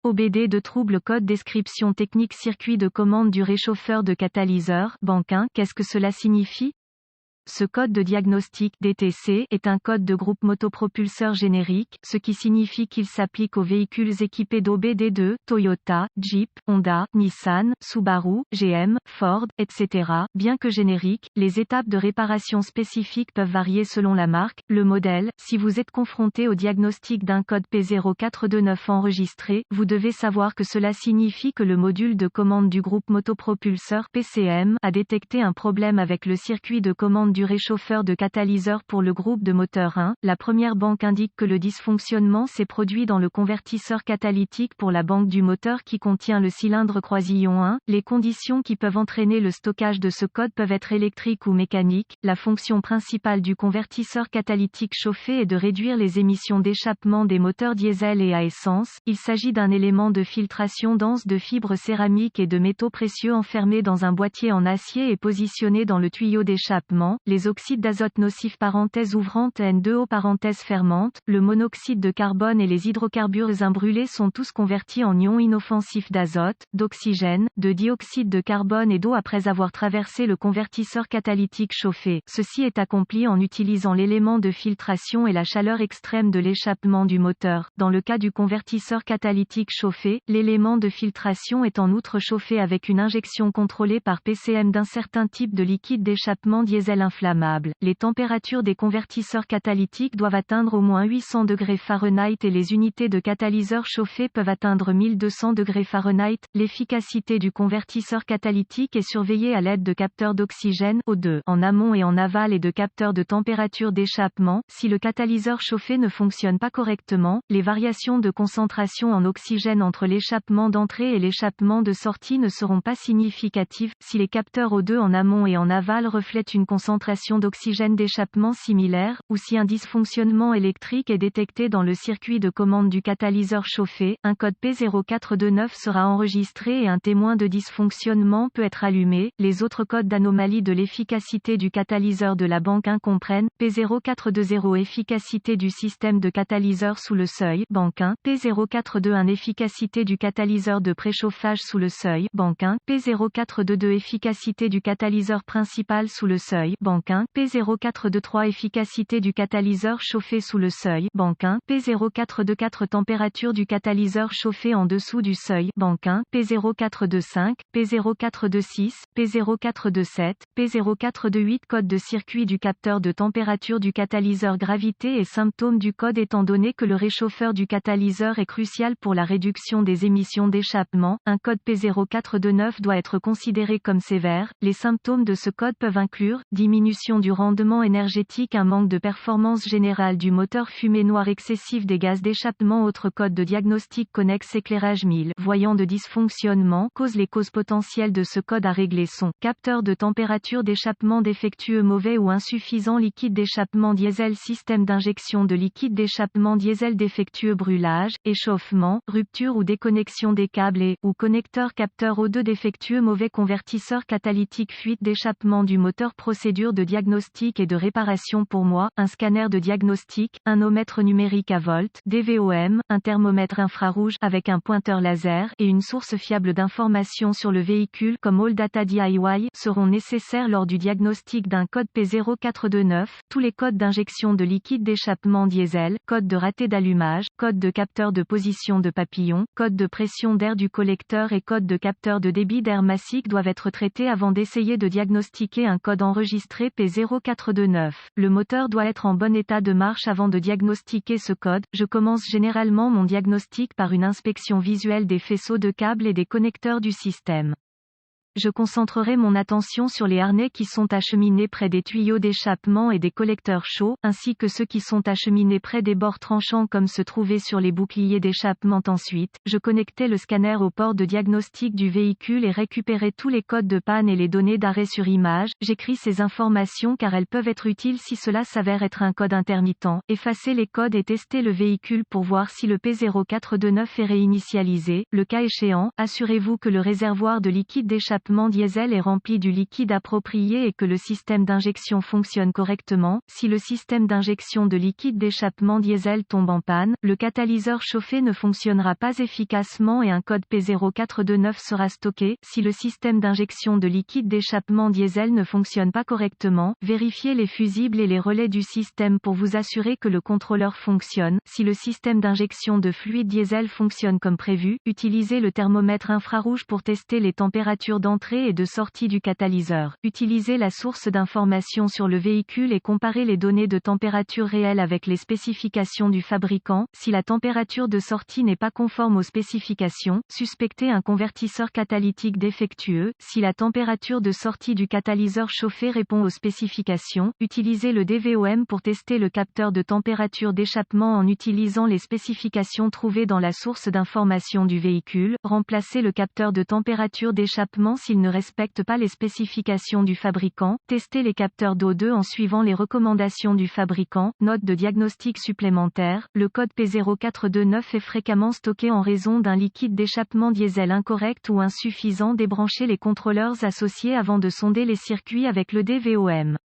OBD de trouble code description technique circuit de commande du réchauffeur de catalyseur, banque 1. Qu'est-ce que cela signifie? Ce code de diagnostic DTC est un code de groupe motopropulseur générique, ce qui signifie qu'il s'applique aux véhicules équipés d'OBD2, Toyota, Jeep, Honda, Nissan, Subaru, GM, Ford, etc. Bien que génériques, les étapes de réparation spécifiques peuvent varier selon la marque, le modèle. Si vous êtes confronté au diagnostic d'un code P0429 enregistré, vous devez savoir que cela signifie que le module de commande du groupe motopropulseur PCM a détecté un problème avec le circuit de commande du réchauffeur de catalyseur pour le groupe de moteur 1. La première banque indique que le dysfonctionnement s'est produit dans le convertisseur catalytique pour la banque du moteur qui contient le cylindre croisillon 1. Les conditions qui peuvent entraîner le stockage de ce code peuvent être électriques ou mécaniques. La fonction principale du convertisseur catalytique chauffé est de réduire les émissions d'échappement des moteurs diesel et à essence. Il s'agit d'un élément de filtration dense de fibres céramiques et de métaux précieux enfermé dans un boîtier en acier et positionné dans le tuyau d'échappement. Les oxydes d'azote nocifs parenthèse ouvrante N2O parenthèse fermante, le monoxyde de carbone et les hydrocarbures imbrûlés sont tous convertis en ions inoffensifs d'azote, d'oxygène, de dioxyde de carbone et d'eau après avoir traversé le convertisseur catalytique chauffé. Ceci est accompli en utilisant l'élément de filtration et la chaleur extrême de l'échappement du moteur. Dans le cas du convertisseur catalytique chauffé, l'élément de filtration est en outre chauffé avec une injection contrôlée par PCM d'un certain type de liquide d'échappement diesel inflammable. Les températures des convertisseurs catalytiques doivent atteindre au moins 800 degrés Fahrenheit et les unités de catalyseur chauffé peuvent atteindre 1200 degrés Fahrenheit. L'efficacité du convertisseur catalytique est surveillée à l'aide de capteurs d'oxygène O2 en amont et en aval et de capteurs de température d'échappement. Si le catalyseur chauffé ne fonctionne pas correctement, les variations de concentration en oxygène entre l'échappement d'entrée et l'échappement de sortie ne seront pas significatives. Si les capteurs O2 en amont et en aval reflètent une concentration d'oxygène d'échappement similaire, ou si un dysfonctionnement électrique est détecté dans le circuit de commande du catalyseur chauffé, un code P0429 sera enregistré et un témoin de dysfonctionnement peut être allumé. Les autres codes d'anomalie de l'efficacité du catalyseur de la banque 1 comprennent P0420 efficacité du système de catalyseur sous le seuil, banque 1, P0421 efficacité du catalyseur de préchauffage sous le seuil, banque 1, P0422 efficacité du catalyseur principal sous le seuil, banque 1, P0423 efficacité du catalyseur chauffé sous le seuil, banque 1, P0424 température du catalyseur chauffé en dessous du seuil, banque 1, P0425, P0426, P0427, P0428 code de circuit du capteur de température du catalyseur gravité et symptômes du code étant donné que le réchauffeur du catalyseur est crucial pour la réduction des émissions d'échappement, un code P0429 doit être considéré comme sévère. Les symptômes de ce code peuvent inclure diminution du rendement énergétique, un manque de performance générale du moteur, fumée noire excessive des gaz d'échappement. Autre code de diagnostic connexe éclairage 1000 voyant de dysfonctionnement. Les causes potentielles de ce code à régler sont capteur de température d'échappement défectueux, mauvais ou insuffisant, liquide d'échappement diesel, système d'injection de liquide d'échappement diesel défectueux, brûlage, échauffement, rupture ou déconnexion des câbles et ou connecteur capteur O2 défectueux, mauvais, convertisseur catalytique, fuite d'échappement du moteur. Procédure de diagnostic et de réparation pour moi, un scanner de diagnostic, un ohmètre numérique à volts, DVOM, un thermomètre infrarouge avec un pointeur laser et une source fiable d'informations sur le véhicule comme All Data DIY seront nécessaires lors du diagnostic d'un code P0429. Tous les codes d'injection de liquide d'échappement diesel, code de raté d'allumage, code de capteur de position de papillon, code de pression d'air du collecteur et code de capteur de débit d'air massique doivent être traités avant d'essayer de diagnostiquer un code enregistré P0429. Le moteur doit être en bon état de marche avant de diagnostiquer ce code. Je commence généralement mon diagnostic par une inspection visuelle des faisceaux de câbles et des connecteurs du système. Je concentrerai mon attention sur les harnais qui sont acheminés près des tuyaux d'échappement et des collecteurs chauds, ainsi que ceux qui sont acheminés près des bords tranchants comme se trouvaient sur les boucliers d'échappement. Ensuite, je connectais le scanner au port de diagnostic du véhicule et récupérais tous les codes de panne et les données d'arrêt sur image. J'écris ces informations car elles peuvent être utiles si cela s'avère être un code intermittent. Effacez les codes et testez le véhicule pour voir si le P0429 est réinitialisé. Le cas échéant, assurez-vous que le réservoir de liquide d'échappement d'échappement diesel est rempli du liquide approprié et que le système d'injection fonctionne correctement. Si le système d'injection de liquide d'échappement diesel tombe en panne, le catalyseur chauffé ne fonctionnera pas efficacement et un code P0429 sera stocké. Si le système d'injection de liquide d'échappement diesel ne fonctionne pas correctement, vérifiez les fusibles et les relais du système pour vous assurer que le contrôleur fonctionne. Si le système d'injection de fluide diesel fonctionne comme prévu, utilisez le thermomètre infrarouge pour tester les températures d'entrée et de sortie du catalyseur. Utilisez la source d'information sur le véhicule et comparez les données de température réelle avec les spécifications du fabricant. Si la température de sortie n'est pas conforme aux spécifications, suspectez un convertisseur catalytique défectueux. Si la température de sortie du catalyseur chauffé répond aux spécifications, utilisez le DVOM pour tester le capteur de température d'échappement en utilisant les spécifications trouvées dans la source d'information du véhicule. Remplacez le capteur de température d'échappement s'il ne respecte pas les spécifications du fabricant. Testez les capteurs d'O2 en suivant les recommandations du fabricant. Note de diagnostic supplémentaire, le code P0429 est fréquemment stocké en raison d'un liquide d'échappement diesel incorrect ou insuffisant. Débranchez les contrôleurs associés avant de sonder les circuits avec le DVOM.